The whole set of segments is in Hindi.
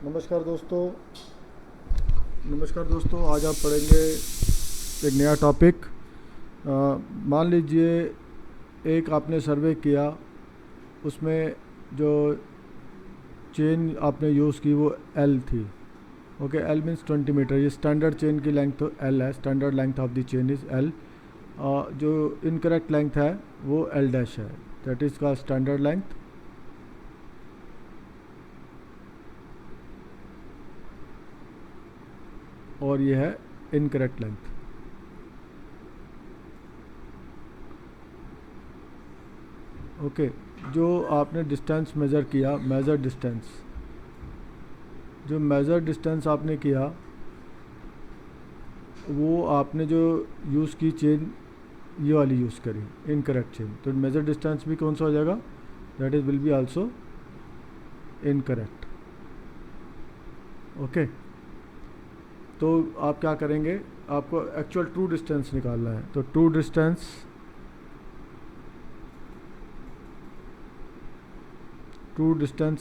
नमस्कार दोस्तों। आज आप पढ़ेंगे एक नया टॉपिक। मान लीजिए एक आपने सर्वे किया, उसमें जो चेन आपने यूज़ की वो एल थी। Okay, L means 20 metre. ये स्टैंडर्ड चेन की लेंथ तो एल है, standard length of the chain is L. जो इनकरेक्ट लेंथ है वो एल डैश है, दैट इज़ का स्टैंडर्ड लेंथ। और ये है इनकरेक्ट लेंथ। ओके, जो आपने डिस्टेंस मेज़र किया, मेज़र डिस्टेंस, जो मेज़र डिस्टेंस आपने किया वो आपने जो यूज़ की चेन ये वाली यूज़ करी, इनकरेक्ट चेन, तो मेज़र डिस्टेंस भी कौन सा हो जाएगा, that is will be also incorrect. Okay, तो आप क्या करेंगे, आपको एक्चुअल ट्रू डिस्टेंस निकालना है। तो true distance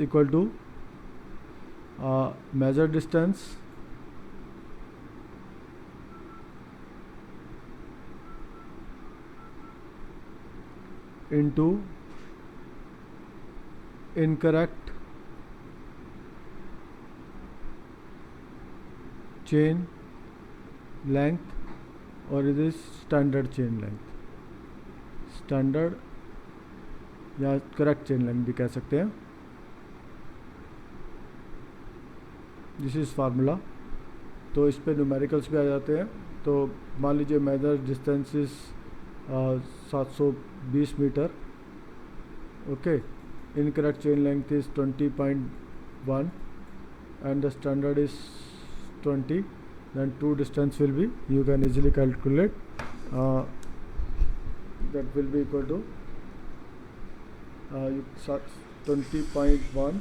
equal to measure distance into incorrect chain length, और it is standard chain length, standard या करेक्ट चेन लेंथ भी कह सकते हैं। This is formula. तो इस पे न्यूमेरिकल्स भी आ जाते हैं। तो मान लीजिए measured distance is 720 metre. Okay, incorrect chain length is 20.1 and the standard is 20, then true distance will be, you can easily calculate, uh, that will be equal to 20.1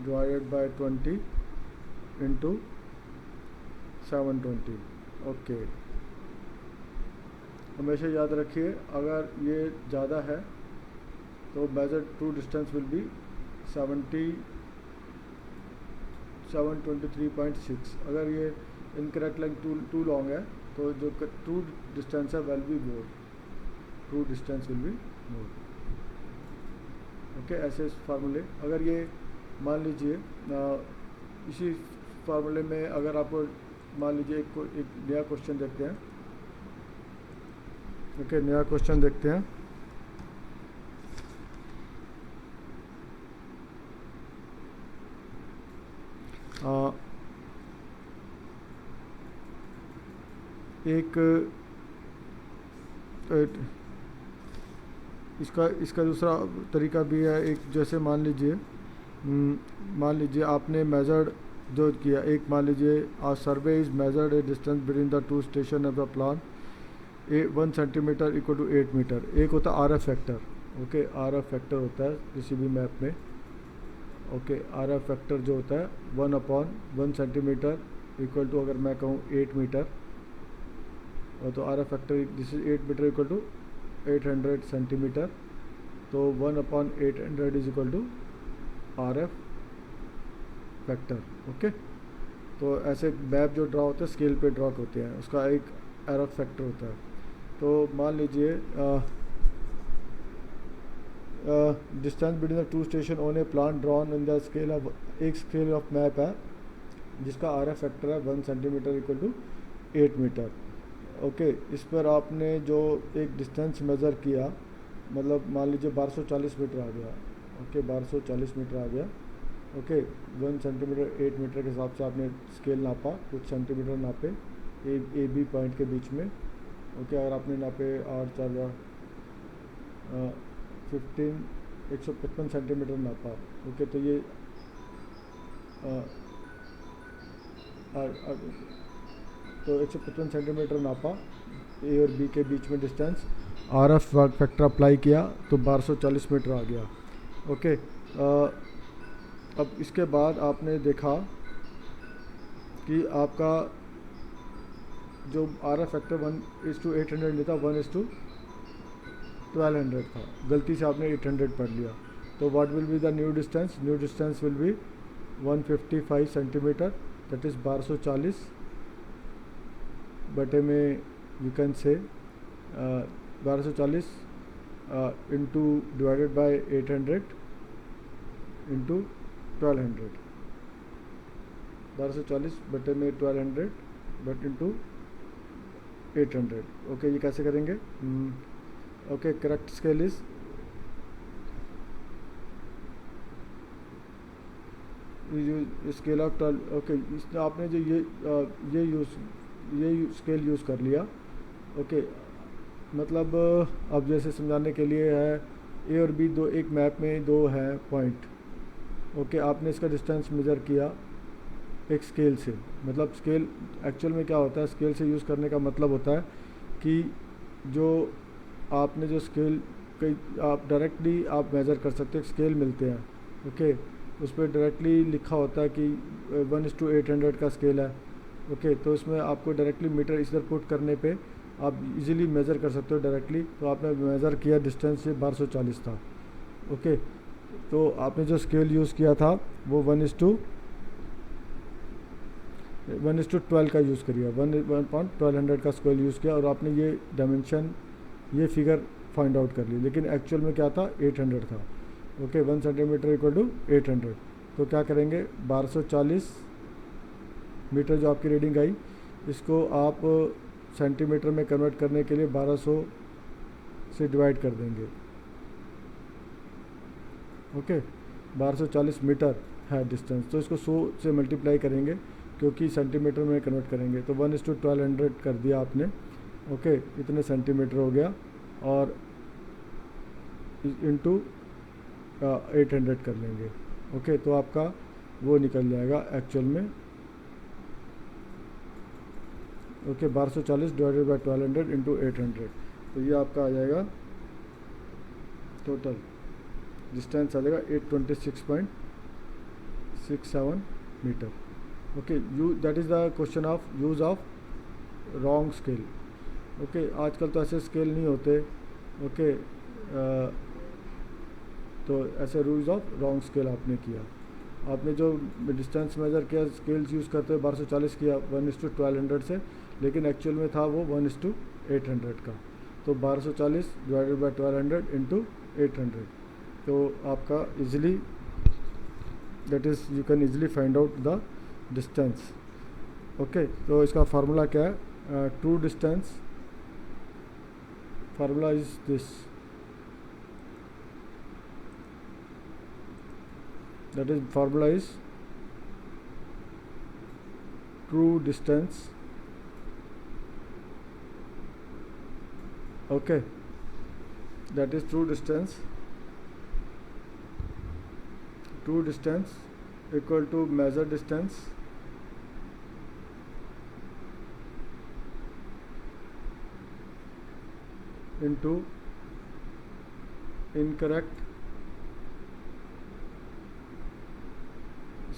divided by 20 into 720। Okay, हमेशा याद रखिए अगर ये ज़्यादा है तो measure true distance will be 723.6। अगर ये इनकरेक्ट लेंथ टू लॉन्ग है तो जो ट्रू डिस्टेंस है will be more, true distance will be more. Okay, ऐसे फार्मूले, अगर ये मान लीजिए इसी फार्मूले में अगर आपको मान लीजिए एक नया क्वेश्चन देखते हैं। ओके, नया क्वेश्चन देखते हैं। इसका दूसरा तरीका भी है। एक जैसे मान लीजिए आपने मेजर्ड जो किया, एक मान लीजिए survey is measured a distance between the two station of the plan 1 centimetre equal to 8 metre. एक होता है R F factor. Okay, R F factor होता है किसी भी मैप में। ओके, आर एफ फैक्टर जो होता है 1/1 सेंटीमीटर इक्वल टू, अगर मैं कहूँ 8 मीटर, और तो R F factor this is 8 metre equal to 800 centimetre. तो 1/800 is equal to R F factor. Okay, तो ऐसे मैप जो ड्रा होते हैं स्केल पे ड्रा होते हैं, उसका एक आर एफ फैक्टर होता है। तो मान लीजिए distance between the two station on a plan drawn in the scale of, एक स्केल ऑफ मैप है जिसका आर एफ फैक्टर है 1 centimetre equal to 8 metre. Okay, इस पर आपने जो एक डिस्टेंस मेज़र किया, मतलब मान लीजिए 1240 मीटर आ गया। ओके, 1240 मीटर आ गया। ओके, 1 सेंटीमीटर 8 मीटर के हिसाब से आपने स्केल नापा, कुछ सेंटीमीटर नापे ए बी पॉइंट के बीच में। ओके, अगर आपने नापे 155 सेंटीमीटर नापा। ओके, तो ये तो 155 सेंटीमीटर नापा ए और बी के बीच में distance, are F factor apply किया तो 1240 मीटर आ गया। ओके, अब इसके बाद आपने देखा कि आपका जो आर एफ फैक्टर 1:800 नहीं था, 1:1200 था। गलती से आपने 800 पढ़ लिया। तो what will be the new distance, new distance will B 155 centimetre, that is 1240 बटे में you can say 1240 into divided by 800 into 1200, 1240 बटे में 1200 बट इंटू 800। ओके, ये कैसे करेंगे? Okay, correct scale is scale of 12। Okay, इसमें आपने जो ये स्केल यूज़ कर लिया। ओके, मतलब अब जैसे समझाने के लिए है, ए और बी दो, एक मैप में दो है पॉइंट। ओके, आपने इसका डिस्टेंस मेज़र किया एक स्केल से। मतलब स्केल एक्चुअल में क्या होता है, स्केल से यूज़ करने का मतलब होता है कि जो आपने जो स्केल कई आप डायरेक्टली आप मेज़र कर सकते हो, स्केल मिलते हैं। ओके, उस पर डायरेक्टली लिखा होता है कि 1:800 का स्केल है। ओके, तो इसमें आपको डायरेक्टली मीटर इधर पुट करने पे आप इजीली मेज़र कर सकते हो डायरेक्टली। तो आपने मेज़र किया, डिस्टेंस ये 1240 था। ओके, तो आपने जो स्केल यूज़ किया था वो 1:12 का यूज़ करिए, 1/1200 का स्केल यूज़ किया और आपने ये डायमेंशन, ये फिगर फाइंड आउट कर ली। लेकिन एक्चुअल में क्या था, 800 था। Okay, 1 centimetre equal to 800। तो क्या करेंगे, 1240 मीटर जो आपकी रीडिंग आई, इसको आप सेंटीमीटर में कन्वर्ट करने के लिए 1200 से डिवाइड कर देंगे। ओके, 1240 मीटर है डिस्टेंस, तो इसको 100 से मल्टीप्लाई करेंगे क्योंकि सेंटीमीटर में कन्वर्ट करेंगे। तो 1:1200 कर दिया आपने। ओके, इतने सेंटीमीटर हो गया और इंटू 800 कर लेंगे। ओके, तो आपका वो निकल जाएगा एक्चुअल में। ओके, 1240 डिवाइडेड बाई 1200 इंटू 800, तो ये आपका आ जाएगा टोटल डिस्टेंस आ जाएगा 826.67 metre. Okay, that is the question of use of wrong scale. Okay, आजकल तो ऐसे स्केल नहीं होते। ओके, तो ऐसे यूज़ ऑफ रॉन्ग स्केल आपने किया। आपने जो डिस्टेंस मेज़र किया, स्केल्स यूज़ करते हुए 1240 किया 1:1200 से, लेकिन एक्चुअल में था वो 1:800 का। तो 1240 डिवाइडेड बाई 1200 इंटू 800, तो आपका easily that is you can easily find out the distance. Okay, तो इसका फार्मूला क्या है, true distance formula is this, that is formula is true distance. Okay, that is true distance equal to measured distance into incorrect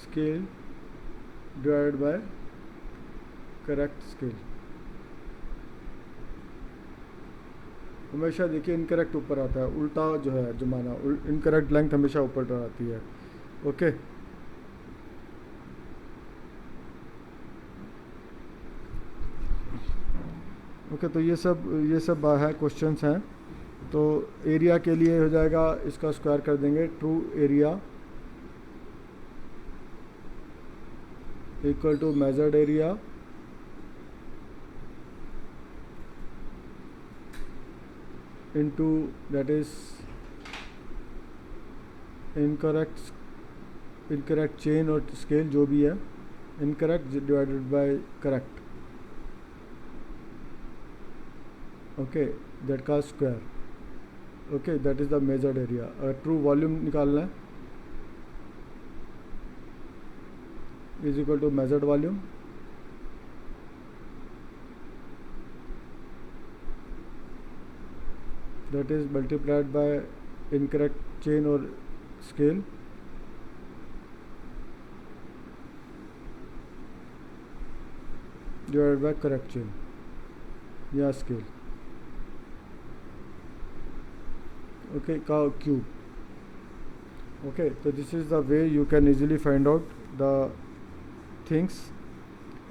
scale divided by correct scale. हमेशा देखिए इनकरेक्ट ऊपर आता है, उल्टा जो है जमाना, इनकरेक्ट लेंथ हमेशा ऊपर आती है। ओके, ओके, तो ये सब है क्वेश्चंस हैं। तो एरिया के लिए हो जाएगा, इसका स्क्वायर कर देंगे, true area equal to measured area into that is incorrect chain और scale जो भी है, incorrect divided by correct। okay, that का square। okay, that is the measured area। true volume निकालना है, is equal to measured volume that is multiplied by incorrect chain or scale divided by correct chain या scale। okay, का cube। okay, so this is the way you can easily find out the things.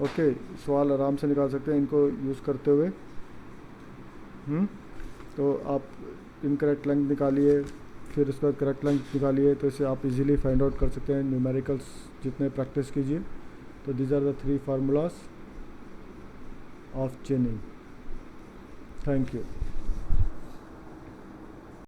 Okay, सवाल आराम से निकाल सकते हैं इनको यूज़ करते हुए। तो आप इनकरेक्ट लेंथ निकालिए, फिर उसके बाद करेक्ट लेंथ निकालिए, तो इसे आप इजीली फाइंड आउट कर सकते हैं न्यूमेरिकल्स जितने प्रैक्टिस कीजिए। तो these are the 3 formulas of chaining. Thank you.